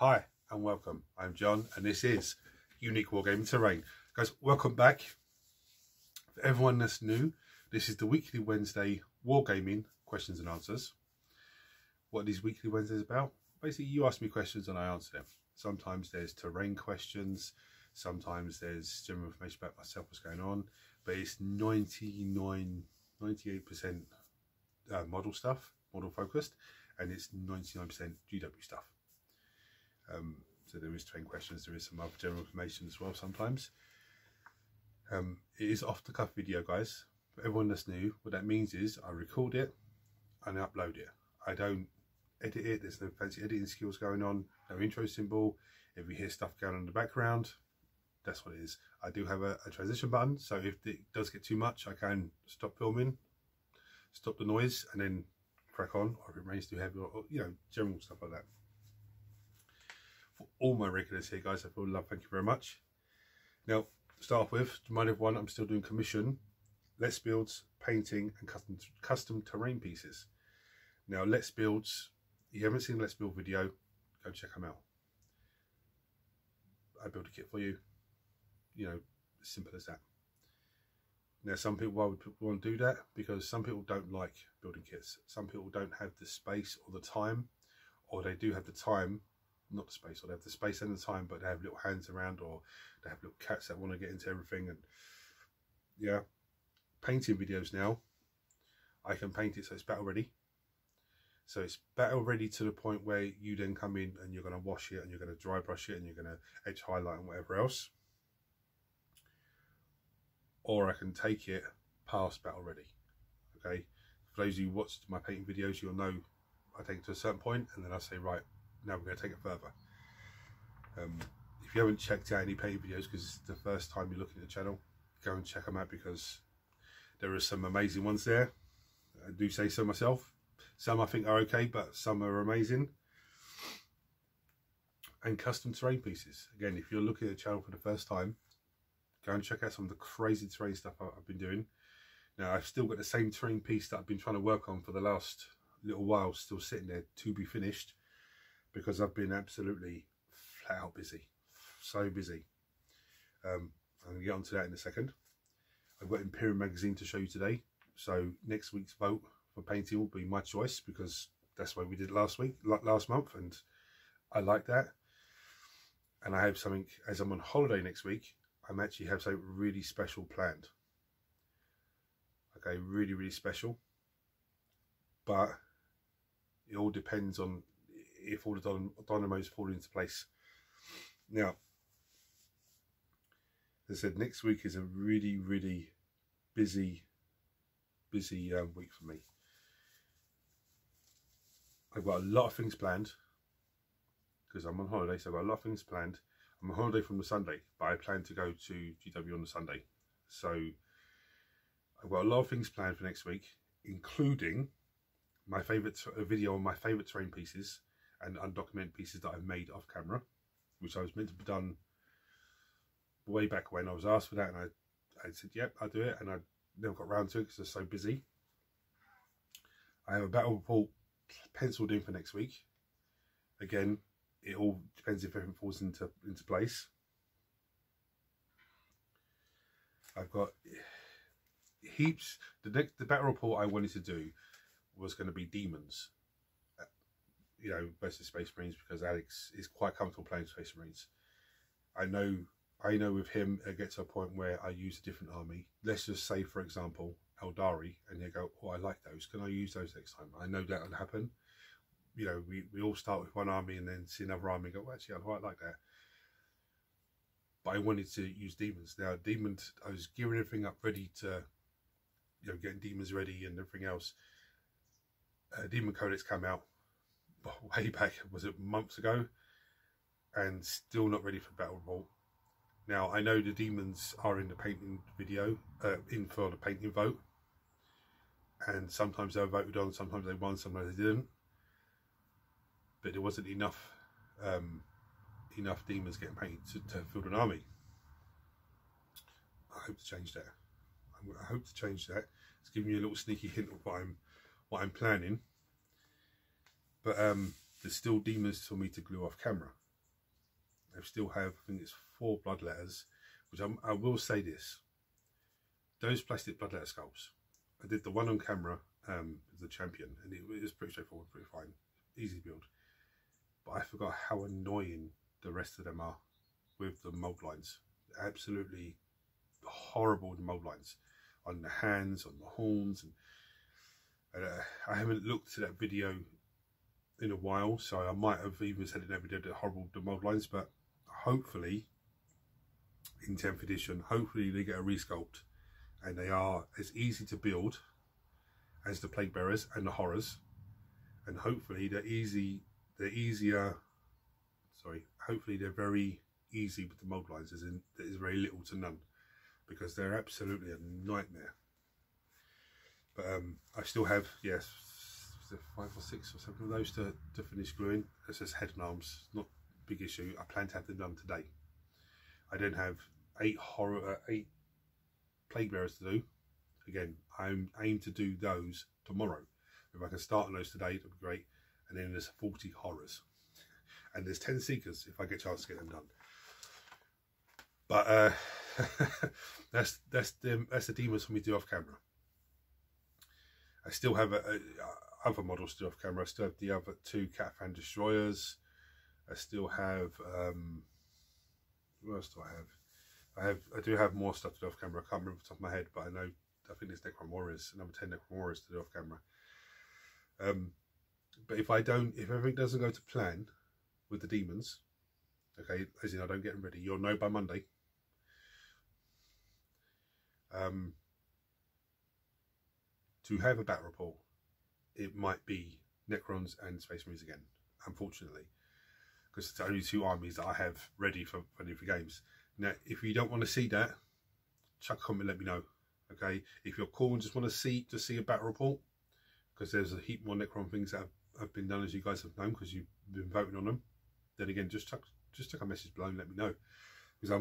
Hi and welcome. I'm John and this is Unique Wargaming Terrain. Guys, welcome back. For everyone that's new, this is the weekly Wednesday Wargaming questions and answers. What are these weekly Wednesdays about? Basically, you ask me questions and I answer them. Sometimes there's terrain questions, sometimes there's general information about myself, what's going on, but it's 98% model stuff, model focused, and it's 99% GW stuff. So there is terrain questions, there is some other general information as well sometimes. It is off the cuff video, guys. For everyone that's new, what that means is I record it and I upload it. I don't edit it, there's no fancy editing skills going on, no intro symbol. If you hear stuff going on in the background, that's what it is. I do have a transition button, so if it does get too much, I can stop filming, stop the noise, and then crack on, or if it rains too heavy, or you know, general stuff like that. For all my regulars here, guys, I feel love, thank you very much. Now, to start off with, to remind everyone, I'm still doing commission, Let's Builds, painting, and custom terrain pieces. Now, Let's Builds, if you haven't seen the Let's Build video, go check them out. I build a kit for you, you know, as simple as that. Now, some people, why would people want to do that? Because some people don't like building kits. Some people don't have the space or the time, or they do have the time, not the space, or they have the space and the time, but they have little hands around, or they have little cats that want to get into everything. And yeah, painting videos now, I can paint it so it's battle ready. So it's battle ready to the point where you then come in and you're going to wash it and you're going to dry brush it and you're going to edge highlight and whatever else. Or I can take it past battle ready. Okay, for those of you who watched my painting videos, you'll know I take it to a certain point and then I say, right, now we're going to take it further. If you haven't checked out any painting videos because it's the first time you're looking at the channel, go and check them out because there are some amazing ones there. I do say so myself. Some I think are okay, but some are amazing. And custom terrain pieces. Again, if you're looking at the channel for the first time, go and check out some of the crazy terrain stuff I've been doing. Now, I've still got the same terrain piece that I've been trying to work on for the last little while, still sitting there to be finished, because I've been absolutely flat out busy. So busy. I'm going to get onto that in a second. I've got Imperium magazine to show you today. So next week's vote for painting will be my choice, because that's what we did last month, and I like that. And I have something, as I'm on holiday next week, I'm actually have something really special planned. Okay, really, really special. But it all depends on if all the dynamos fall into place. Now, as I said, next week is a really, really busy week for me. I've got a lot of things planned because I'm on holiday, so I've got a lot of things planned. I'm on holiday from the Sunday, but I plan to go to GW on the Sunday. So I've got a lot of things planned for next week, including my favourite video on my favourite terrain pieces and undocumented pieces that I've made off camera, which I was meant to be done way back when. I was asked for that and I said, yep, I'll do it, and I never got round to it because I was so busy. I have a battle report penciled in for next week. Again, it all depends if everything falls into place. I've got heaps. The battle report I wanted to do was going to be demons, you know, versus Space Marines, because Alex is quite comfortable playing Space Marines. I know with him it gets to a point where I use a different army. Let's just say, for example, Eldari, and you go, oh, I like those, can I use those next time? I know that will happen. You know, we all start with one army and then see another army and go, well, actually, I quite like that. But I wanted to use demons. Now, demons, I was gearing everything up ready to, you know, getting demons ready and everything else. Demon Codex came out way back, was it months ago? And still not ready for battle report. Now, I know the demons are in the painting video, in for the painting vote. And sometimes they were voted on, sometimes they won, sometimes they didn't. But there wasn't enough demons getting painted to field an army. I hope to change that. I hope to change that. It's giving you a little sneaky hint of what I'm planning. But there's still demons for me to glue off camera. They still have, I think it's 4 bloodletters, which I will say this. Those plastic bloodletter sculpts, I did the one on camera, the champion, and it was pretty straightforward, pretty fine, easy to build. But I forgot how annoying the rest of them are with the mold lines. Absolutely horrible, the mold lines on the hands, on the horns, and I haven't looked at that video in a while, so I might have even said in that video that horrible the mold lines, but hopefully in 10th edition, hopefully they get a resculpt and they are as easy to build as the plague bearers and the horrors, and hopefully hopefully they're very easy with the mold lines, as in there's very little to none, because they're absolutely a nightmare. But I still have, yes, 5 or 6 or 7 of those to finish gluing. It's just head and arms, not a big issue. I plan to have them done today. I then have 8 plague bearers to do. Again, I aim to do those tomorrow. If I can start on those today, that'd be great. And then there's 40 horrors, and there's 10 seekers if I get a chance to get them done. But that's the demons for me to do off camera. I still have other models to do off camera. I still have the other 2 Catfan destroyers. I still have what else do I have? I do have more stuff to do off camera. I can't remember off the top of my head, but I think there's Necron Warriors, another 10 Necron Warriors to do off camera. But if everything doesn't go to plan with the demons, okay, as in I don't get them ready, you'll know by Monday. To have a battle report, it might be Necrons and Space Marines again, unfortunately, because it's the only 2 armies that I have ready for games. Now, if you don't want to see that, chuck a comment, let me know. Okay, if you're cool and just want to see a battle report, because there's a heap more Necron things that have been done, as you guys have known, because you've been voting on them, then again, just chuck a message below and let me know, because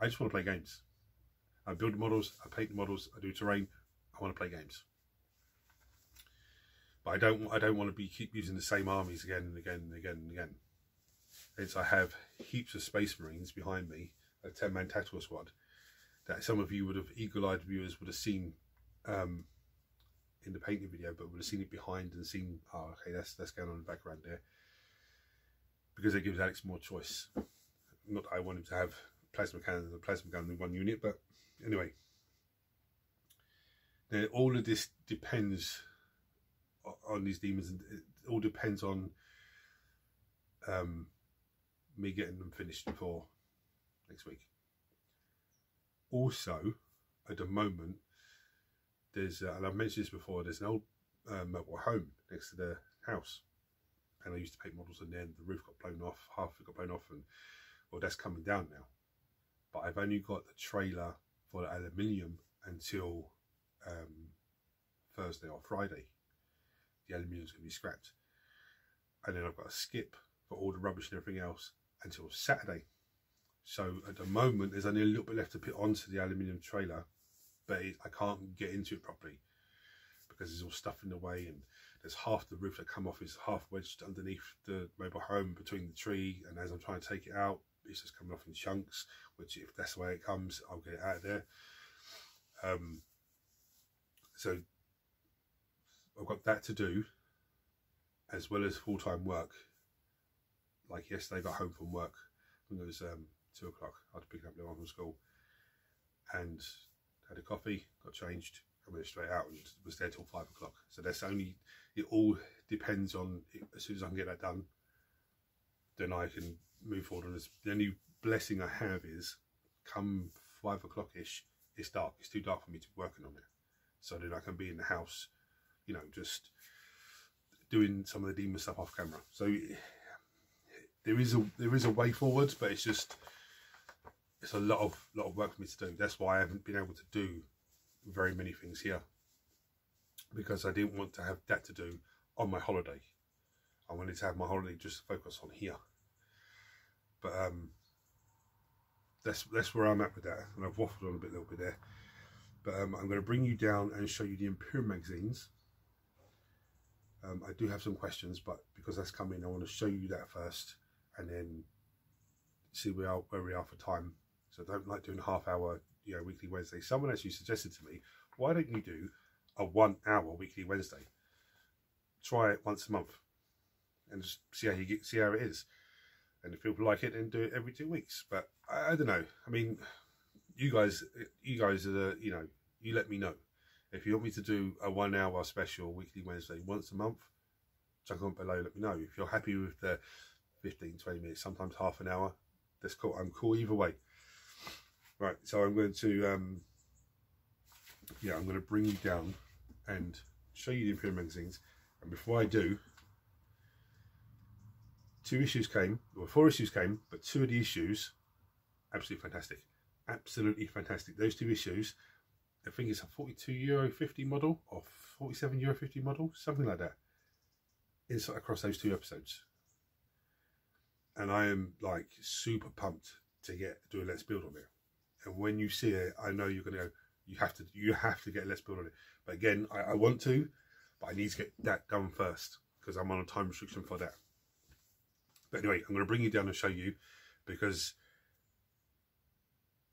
I just want to play games. I build the models, I paint the models, I do terrain. I want to play games, but I don't want to keep using the same armies again and again and again and again. Hence, I have heaps of Space Marines behind me, a 10-man tactical squad that some of you would have, eagle-eyed viewers would have seen in the painting video, but would have seen it behind and seen, oh, okay, that's going on in the background there, because it gives Alex more choice. Not that I want him to have plasma cannon and a plasma gun in one unit, but anyway. Now, all of this depends on these demons, and it all depends on me getting them finished before next week. Also, at the moment, there's, and I've mentioned this before, there's an old mobile home next to the house, and I used to paint models, and then the roof got blown off, half of it got blown off, and well, that's coming down now. But I've only got the trailer for the aluminium until Thursday or Friday. The aluminium's going to be scrapped, and then I've got to skip for all the rubbish and everything else until Saturday. So at the moment, there's only a little bit left to put onto the aluminium trailer, but I can't get into it properly because there's all stuff in the way, and there's half the roof that come off is half wedged underneath the mobile home between the tree, and as I'm trying to take it out, it's just coming off in chunks, which if that's the way it comes, I'll get it out of there. So I've got that to do, as well as full-time work. Like yesterday, I got home from work, I think it was 2 o'clock, I had to pick up the one from school, and had a coffee, got changed, and went straight out and was there till 5 o'clock. So that's only, it all depends on, as soon as I can get that done, then I can move forward on this. The only blessing I have is, come 5 o'clock-ish, it's dark, it's too dark for me to be working on it. So then I can be in the house, you know, just doing some of the demon stuff off camera. So there is a way forward, but it's just, it's a lot of work for me to do. That's why I haven't been able to do very many things here, because I didn't want to have that to do on my holiday. I wanted to have my holiday just focus on here. But that's where I'm at with that, and I've waffled on a little bit there. But I'm going to bring you down and show you the Imperium magazines. I do have some questions, but because that's coming, I want to show you that first, and then see where we are for time. So I don't like doing half-hour, weekly Wednesday. Someone actually suggested to me, why don't you do a 1 hour weekly Wednesday? Try it once a month and just see how it is. And if people like it, then do it every 2 weeks. But I don't know. I mean, you guys are the, you let me know. If you want me to do a 1 hour special weekly Wednesday once a month, chuck on below, let me know. If you're happy with the 15, 20 minutes, sometimes half an hour, that's cool. I'm cool either way. Right, so I'm going to, I'm going to bring you down and show you the Imperium magazines. And before I do, 4 issues came, but 2 of the issues, absolutely fantastic. Absolutely fantastic. Those 2 issues, I think it's a €42.50 model or €47.50 model, something like that. Inside across those 2 episodes. And I am like super pumped to do a Let's Build on it. And when you see it, I know you're going to go, you have to get a Let's Build on it. But again, I want to, but I need to get that done first because I'm on a time restriction for that. But anyway, I'm going to bring you down and show you, because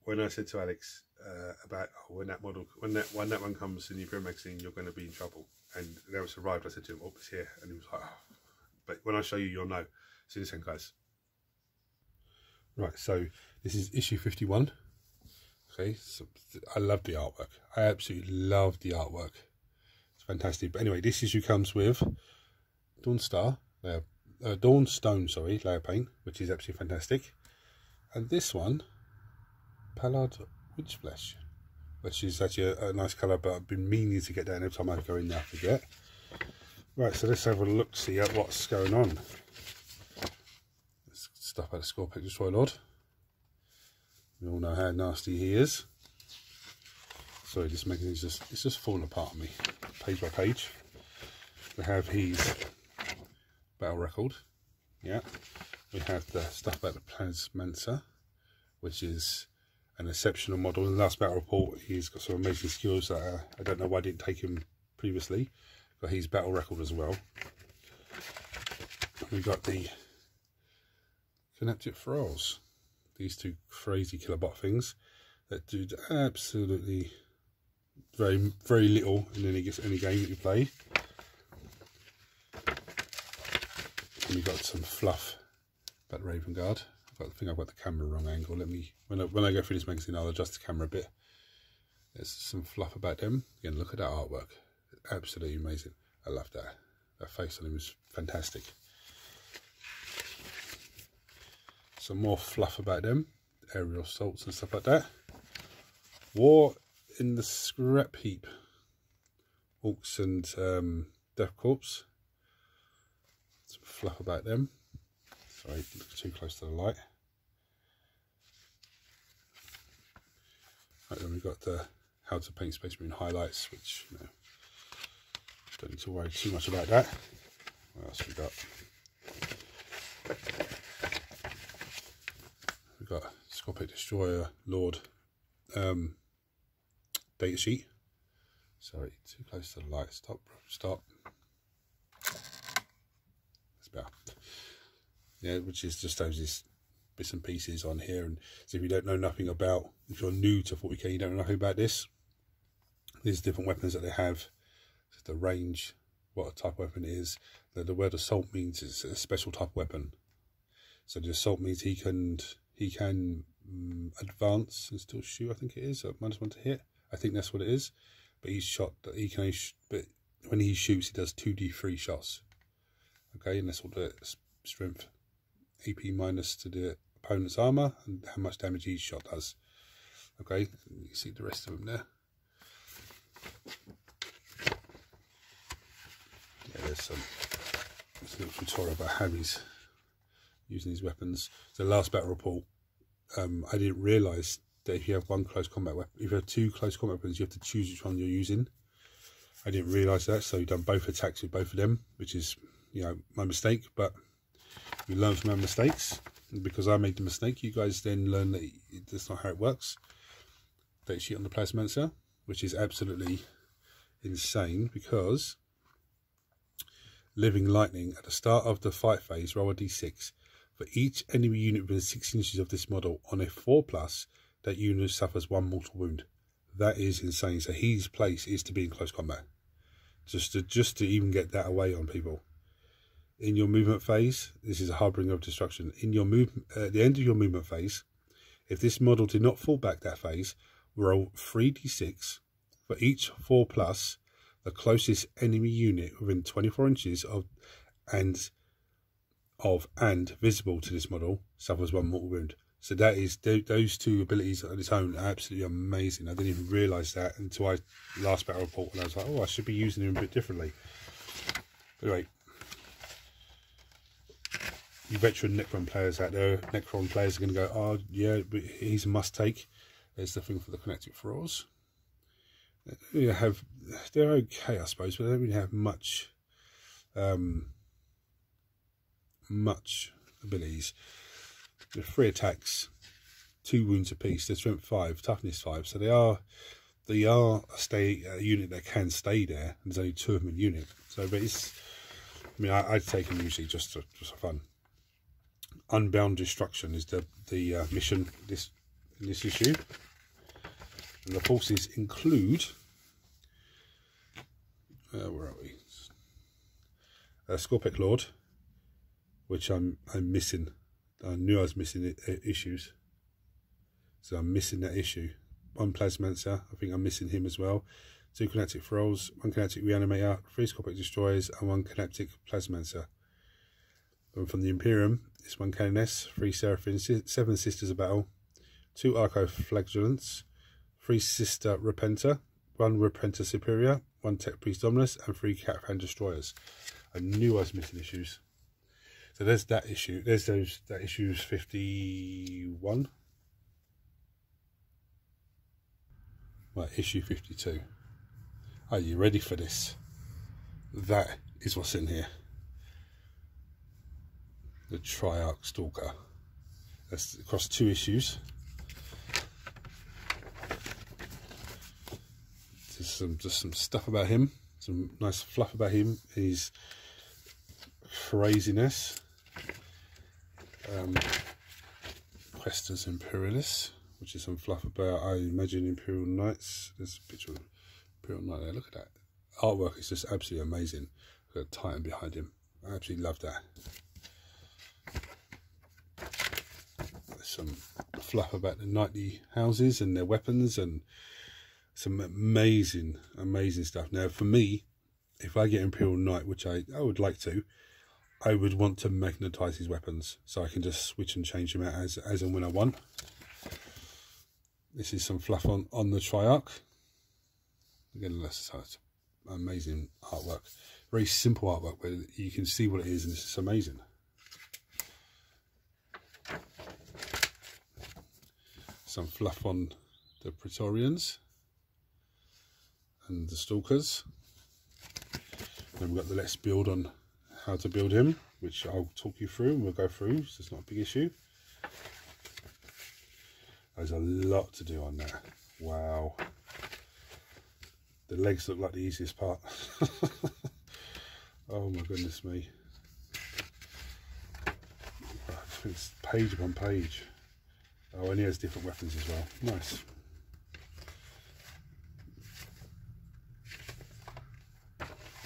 when I said to Alex about when that one comes in the Imperium magazine, you're going to be in trouble. And now it's arrived, I said to him, oh, it's here. And he was like, oh. But when I show you, you'll know. See you soon, guys. Right, so this is issue 51. Okay, so I love the artwork. I absolutely love the artwork. It's fantastic. But anyway, this issue comes with Dawnstone layer paint, which is absolutely fantastic. And this one, Pallard Witch Flesh, which is actually a nice colour, but I've been meaning to get down. Every time I go in there I forget. Right, so let's have a look, see at what's going on. This stuff out of Scorpion Destroy Lord. We all know how nasty he is. Sorry, this magazine is just falling apart on me, page by page. We have his battle record. Yeah. We have the stuff about the Plasmancer, which is an exceptional model. In the last battle report, he's got some amazing skills that I don't know why I didn't take him previously, but his battle record as well. We've got the Connected Thralls, these 2 crazy killerbot things that do absolutely very, very little in any game that you play. And we've got some fluff about Raven Guard. I think I've got the camera wrong angle. Let me, when I go through this magazine, I'll adjust the camera a bit. There's some fluff about them. Again, look at that artwork. Absolutely amazing. I love that. That face on him is fantastic. Some more fluff about them. Aerial assaults and stuff like that. War in the Scrap Heap. Orcs and Death Corps. Some fluff about them. Sorry, too close to the light. Right, then we've got the How to Paint Space Marine highlights, which don't need to worry too much about that. What else we got? We've got Scorpion Destroyer Lord data sheet. Sorry, too close to the light. Stop. That's better. Yeah, which is just those bits and pieces on here. And so if you don't know nothing about, if you're new to 40k, you don't know nothing about this, there's different weapons that they have, the range, what type of weapon it is. The word assault means it's a special type of weapon. So the assault means he can advance and still shoot, I think it is, -1 to hit. I think that's what it is. But he's shot, he can only but when he shoots, he does 2d3 shots. Okay, and that's all the strength. AP minus to the opponent's armor and how much damage each shot does. Okay, you can see the rest of them there. Yeah, there's a little tutorial about how he's using his weapons. So the last battle report, I didn't realise that if you have one close combat weapon, if you have 2 close combat weapons, you have to choose which one you're using. I didn't realise that, so you've done both attacks with both of them, which is, my mistake, but we learn from our mistakes. And because I made the mistake, you guys then learn that that's not how it works. Data sheet on the Plasmancer, which is absolutely insane, because Living Lightning, at the start of the fight phase, roll a d6. For each enemy unit within 6 inches of this model on a 4+, that unit suffers 1 mortal wound. That is insane. So his place is to be in close combat, just to even get that away on people. In your movement phase, this is a harbinger of destruction. In your at the end of your movement phase, if this model did not fall back that phase, roll 3d6 for each 4+. The closest enemy unit within 24 inches of and visible to this model suffers 1 mortal wound. So that is those 2 abilities on its own are absolutely amazing. I didn't even realise that until I last battle report, and I was like, oh, I should be using them a bit differently. Anyway, you veteran Necron players out there, Necron players are going to go, oh yeah, but he's a must take. There's the thing for the kinetic thralls. They're okay, I suppose, but they don't really have much abilities. They're 3 attacks, 2 wounds apiece. They're strength 5, toughness 5. So they are a unit that can stay there. And there's only 2 of them in the unit. So, but it's, I mean, I'd take them usually just for fun. Unbound Destruction is the mission in this issue, and the forces include where are we? Scorpic Lord, which I'm missing. I knew I was missing issues, so I'm missing that issue. 1 Plasmancer, I think I'm missing him as well. 2 Kinetic Thralls, 1 Kinetic Reanimator, 3 Scorpic Destroyers, and 1 Kinetic Plasmancer. And from the Imperium, it's 1 Canoness, 3 Seraphim, 7 Sisters of Battle, 2 Archoflagellants, 3 Sister Repenter, 1 Repenter Superior, 1 Tech Priest Dominus, and 3 Catfan Destroyers. I knew I was missing issues. So there's that issue. There's that issue's 51. Right, issue 52. Are you ready for this? That is what's in here. The Triarch Stalker. That's across 2 issues. Just some stuff about him. Some nice fluff about him. His craziness. Questus Imperialis, which is some fluff about, I imagine, Imperial Knights. There's a picture of Imperial Knight there. Look at that. Artwork is just absolutely amazing. Got a Titan behind him. I absolutely love that. There's some fluff about the knightly houses and their weapons, and some amazing stuff. Now, for me, if I get Imperial Knight, which I would like to, I would want to magnetize his weapons, so I can just switch and change them out as and when I want. This is some fluff on the Triarch. Again, that's amazing artwork. Very simple artwork, but you can see what it is, and it's just amazing. Some fluff on the Praetorians and the Stalkers. Then we've got the Let's Build on how to build him, which I'll talk you through and we'll go through, so it's not a big issue. There's a lot to do on that. Wow. The legs look like the easiest part. Oh my goodness me. It's page upon page. Oh, and he has different weapons as well. Nice.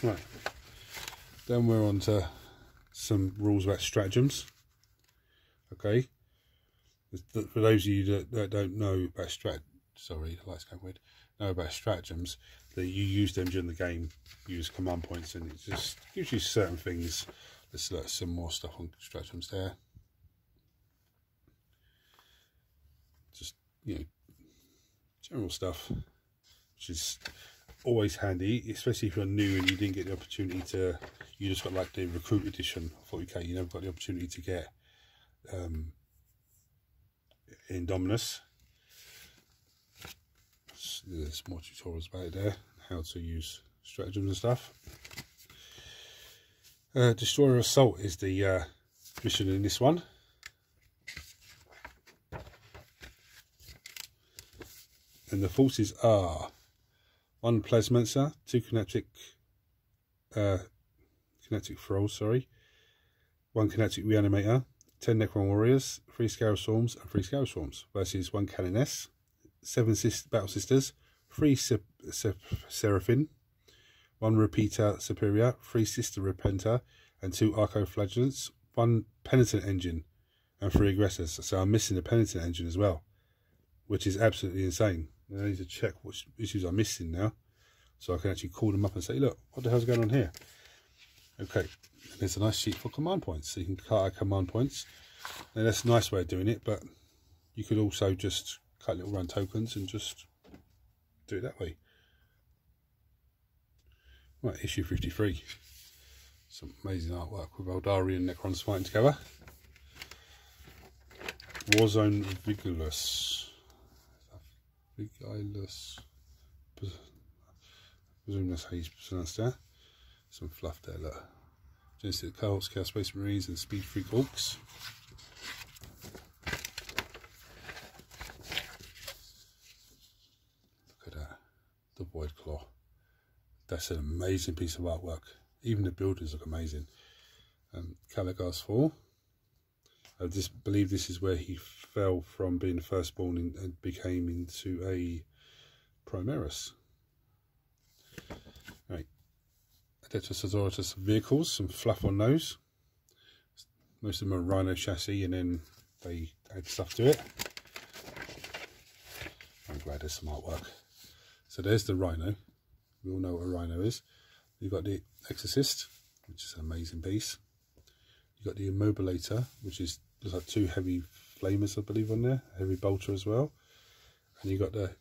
Right. Then we're on to some rules about stratagems. Okay. For those of you that don't know about sorry, the light's going weird. Know about stratagems, that you use them during the game. You use command points, and it just gives you certain things. Let's look at some more stuff on stratagems there. Just, you know, general stuff, which is always handy, especially if you're new and you didn't get the opportunity to. You just got like the recruit edition of 40k. You never got the opportunity to get Indominus. There's more tutorials about it there, how to use stratagems and stuff. Destroyer Assault is the mission in this one. And the forces are 1 Plasmancer, 2 Kinetic Thralls, 1 Kinetic Reanimator, 10 Necron Warriors, 3 Scarab Swarms, and 3 Scarab Swarms versus 1 Canoness, 7 Battle Sisters, 3 Seraphim, 1 Repeater Superior, 3 Sister Repenter, and 2 Arco Flagellants, 1 Penitent Engine, and 3 Aggressors. So I'm missing the Penitent Engine as well, which is absolutely insane. I need to check which issues I'm missing now, so I can actually call them up and say, look, what the hell's going on here? Okay, there's a nice sheet for command points, so you can cut out command points. Now that's a nice way of doing it, but you could also just cut little run tokens and just do it that way. Right, issue 53. Some amazing artwork with Eldari and Necrons fighting together. Warzone Vigilus. Vigilus. I presume that's how you pronounce that. Some fluff there, look. Genesis Chaos Space Marines and Speed Freak Orcs. Look at that. The Void Claw. That's an amazing piece of artwork. Even the buildings look amazing. Caligar's Fall. I just believe this is where he fell from being the firstborn and became into a Primaris. Right. Adeptus Azoratus vehicles, some fluff on those. Most of them are Rhino chassis, and then they add stuff to it. I'm glad there's some artwork. So there's the Rhino. We all know what a Rhino is. You've got the Exorcist, which is an amazing piece. You've got the Immobilator, which is there's like 2 heavy flamers, I believe, on there, a heavy bolter as well. And you've got the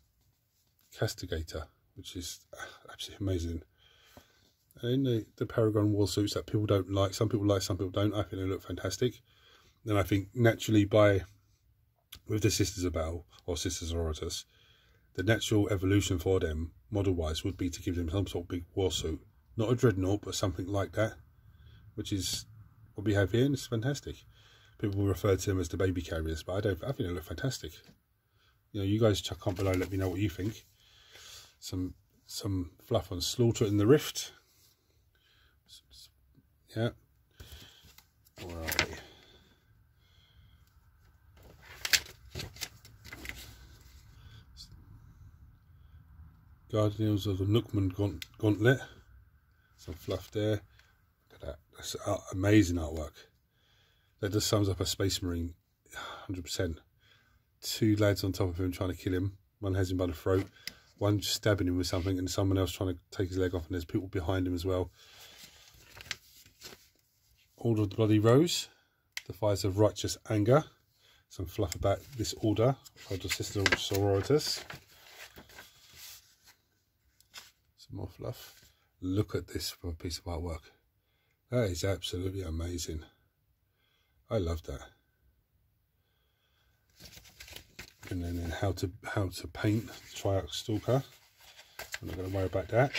Castigator, which is absolutely amazing. And the Paragon war suits that people don't like. Some people like, some people don't. I think they look fantastic. And I think naturally with the Sisters of Battle, or Sisters of Oratus, the natural evolution for them, model-wise, would be to give them some sort of big war suit. Not a dreadnought, but something like that, which is what we have here, and it's fantastic. People refer to them as the baby carriers, but I think they look fantastic. You know, you guys chuck on below, let me know what you think. Some fluff on Slaughter in the Rift. Yeah. Where are we? Guardians of the Nookman Gauntlet. Some fluff there. Look at that. That's amazing artwork. That just sums up a Space Marine 100%. 2 lads on top of him trying to kill him. One has him by the throat. One just stabbing him with something, and someone else trying to take his leg off, and there's people behind him as well. Order of the Bloody Rose. The Fires of Righteous Anger. Some fluff about this order of the Sister of Sororitas. Some more fluff. Look at this for a piece of artwork. That is absolutely amazing. I love that. And then how to paint Triarch Stalker. I'm not going to worry about that.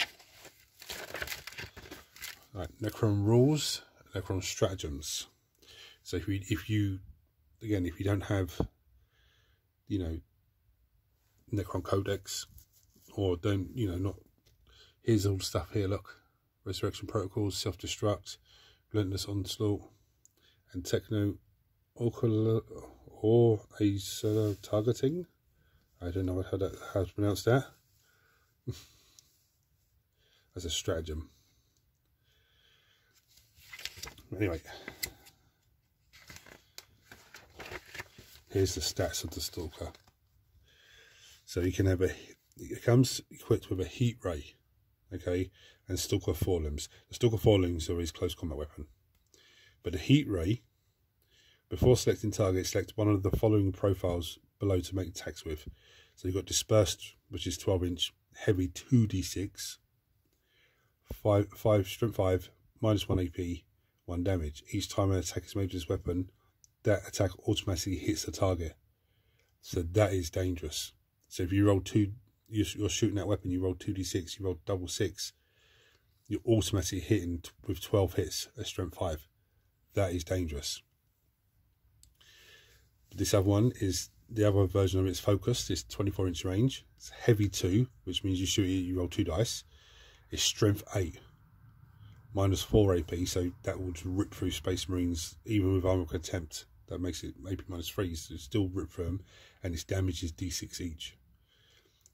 Right, Necron rules, Necron stratagems. So if you don't have, you know, Necron Codex, or don't, you know, not, here's all the stuff here, look. Resurrection Protocols, Self-Destruct, Relentless Onslaught, and Techno or a targeting. I don't know how to pronounce that. As a stratagem. Anyway, here's the stats of the Stalker. So you can have it comes equipped with a heat ray, okay, and Stalker forelimbs. The Stalker forelimbs are his close combat weapon. But the heat ray, before selecting target, select one of the following profiles below to make attacks with. So you've got dispersed, which is 12-inch, heavy 2d6, 5 strength 5, -1 AP, 1 damage. Each time an attack is made with this weapon, that attack automatically hits the target. So that is dangerous. So if you roll you're shooting that weapon, you roll 2d6, you roll double 6, you're automatically hitting with 12 hits at strength 5. That is dangerous. This other one is, the other version of it is focused. It's 24-inch range. It's heavy 2, which means you shoot it, you roll 2 dice. It's strength 8, -4 AP, so that will rip through Space Marines, even with armor contempt. That makes it AP -3, so it's still rip firm, and its damage is D6 each.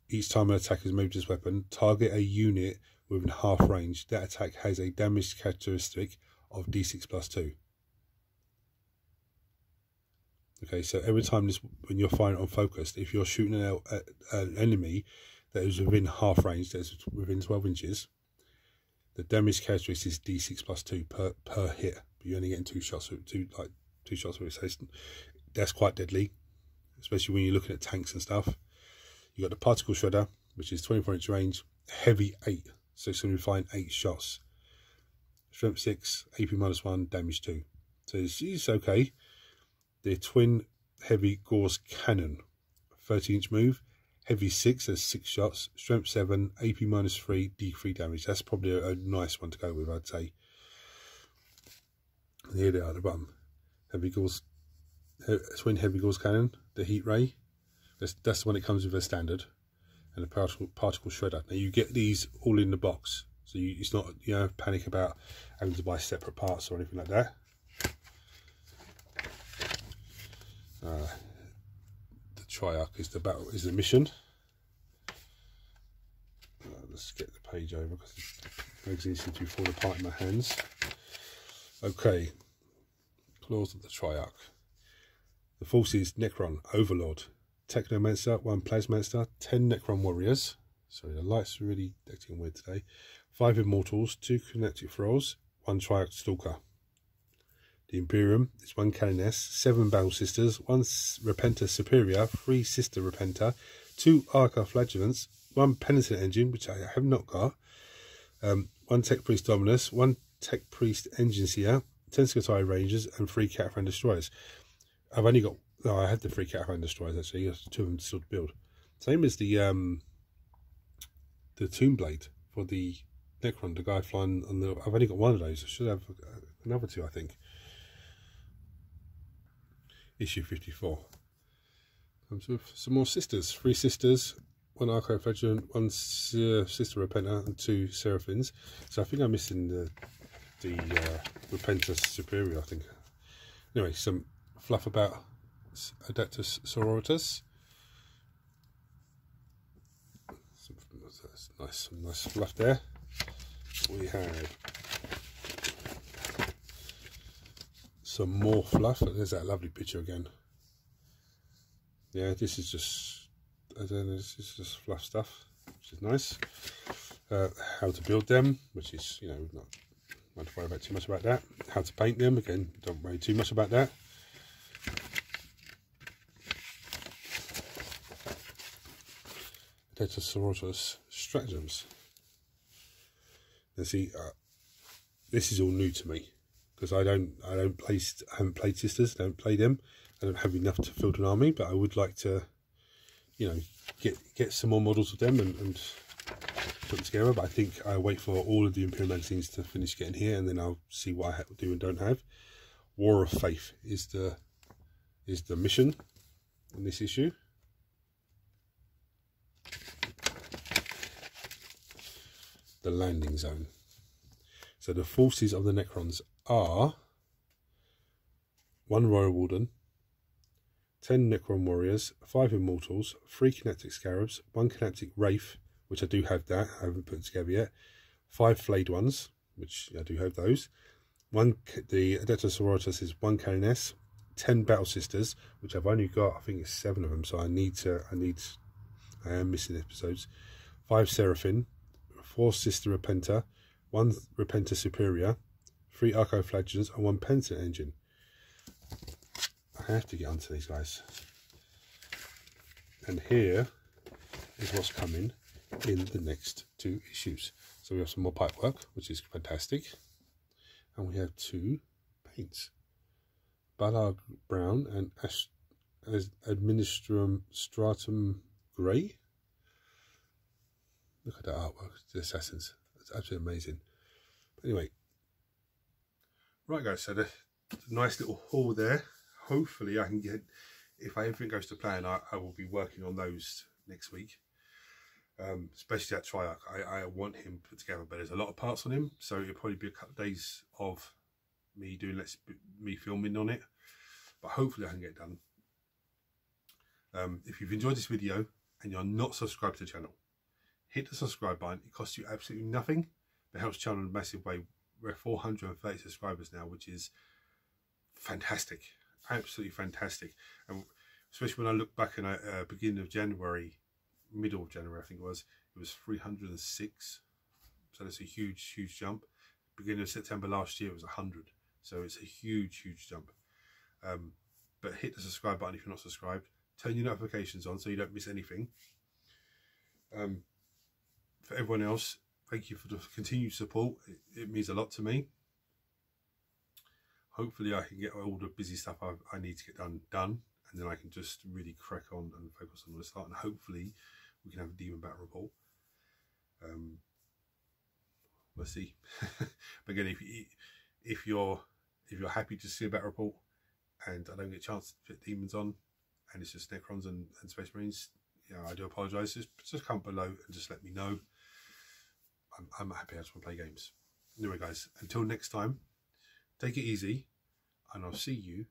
Each time an attacker has moved his weapon, target a unit within half range. That attack has a damage characteristic of D6 +2. Okay, so every time this, when you're firing on focused, if you're shooting an enemy that is within half range, that is within 12 inches, the damage characteristic is D6 +2 per hit. But you're only getting two shots with it. So that's quite deadly, especially when you're looking at tanks and stuff. You got the particle shredder, which is 24-inch range, heavy 8, so it's going to be firing 8 shots. Strength 6, AP -1, damage 2. So it's okay. The twin heavy Gauss cannon, 30-inch move, heavy 6, there's 6 shots, strength 7, AP -3, D3 damage. That's probably a nice one to go with, I'd say. And here they are at the bottom. Heavy Gauss, twin heavy Gauss cannon, the heat ray. That's the one that comes with a standard, and the particle shredder. Now you get these all in the box, so it's not, you know, panic about having to buy separate parts or anything like that. The Triarch is the mission. Let's get the page over because the magazine seems to be falling apart in my hands. Okay, claws of the Triarch. The forces: Necron, Overlord, Technomancer, 1 Plasmancer, 10 Necron Warriors. Sorry, the lights are really acting weird today. 5 Immortals, 2 Kinetic Thralls, 1 Triarch Stalker. The Imperium is 1 Canoness, 7 Battle Sisters, 1 Repenter Superior, 3 Sister Repenter, 2 Arca Flagellants, 1 Penitent Engine, which I have not got, 1 Tech Priest Dominus, 1 Tech Priest Engine Seer, 10 Skitarii Rangers, and 3 Cataphran Destroyers. I've only got, no, I had the 3 Cataphran Destroyers actually, 2 of them still to build. Same as the Tomb Blade for the Necron, the guy flying on the, I've only got 1 of those. I should have another 2, I think. Issue 54. Comes with some more sisters. 3 sisters, 1 Arco Flagellant, 1 Sister Repenter, and 2 Seraphins. So I think I'm missing the Repenter Superior, I think. Anyway, some fluff about Adeptus Sororitas. Some nice fluff there. We have some more fluff. There's that lovely picture again. Yeah, this is just, I don't know, this is just fluff stuff, which is nice. How to build them, which is, you know, not to worry about too much about that. How to paint them, again, don't worry too much about that. Adeptus Sororitas stratagems. Now see, this is all new to me because I haven't played sisters, don't play them. I don't have enough to field an army, but I would like to, you know, get some more models of them and put them together. But I think I'll wait for all of the Imperium magazines to finish getting here, and then I'll see what I do and don't have. War of Faith is the mission in this issue. The landing zone. So the forces of the Necrons are 1 Royal Warden, 10 Necron Warriors, 5 Immortals, 3 Kinetic Scarabs, 1 Kinetic Wraith, which I do have that, I haven't put together yet, 5 Flayed Ones, which I do have those, the Adeptus Sororitas is 1 Canoness, 10 Battle Sisters, which I've only got, I think it's 7 of them, so I am missing episodes, 5 Seraphim, 4 Sister Repenter, 1 Repenter Superior, 3 Arco Flagellants, and 1 Penitent Engine. I have to get onto these guys. And here is what's coming in the next 2 issues. So we have some more pipe work, which is fantastic. And we have 2 paints. Ballard Brown and Administrum Stratum Grey. Look at that artwork, the Assassins. It's absolutely amazing. But anyway. Right guys, so the nice little haul there. Hopefully I can get, if everything goes to plan, I will be working on those next week. Especially that Triarch. I want him put together, but there's a lot of parts on him, so it'll probably be a couple of days of me doing me filming on it. but hopefully I can get it done. If you've enjoyed this video and you're not subscribed to the channel, hit the subscribe button. It costs you absolutely nothing, but helps the channel in a massive way. We're 430 subscribers now, which is fantastic, absolutely fantastic. And especially when I look back in beginning of January, middle of January I think it was 306, so that's a huge jump. Beginning of September last year it was 100, so it's a huge jump. But hit the subscribe button if you're not subscribed. Turn your notifications on so you don't miss anything. For everyone else, thank you for the continued support. It means a lot to me. Hopefully I can get all the busy stuff I need to get done, and then I can just really crack on and focus on the start, and hopefully we can have a demon battle report. We'll see. But again, if you're happy to see a battle report and I don't get a chance to fit demons on, and it's just Necrons and Space Marines, you know, I do apologise. Just comment below and just let me know. I'm happy. I just want to play games. Anyway, guys, until next time, take it easy, and I'll see you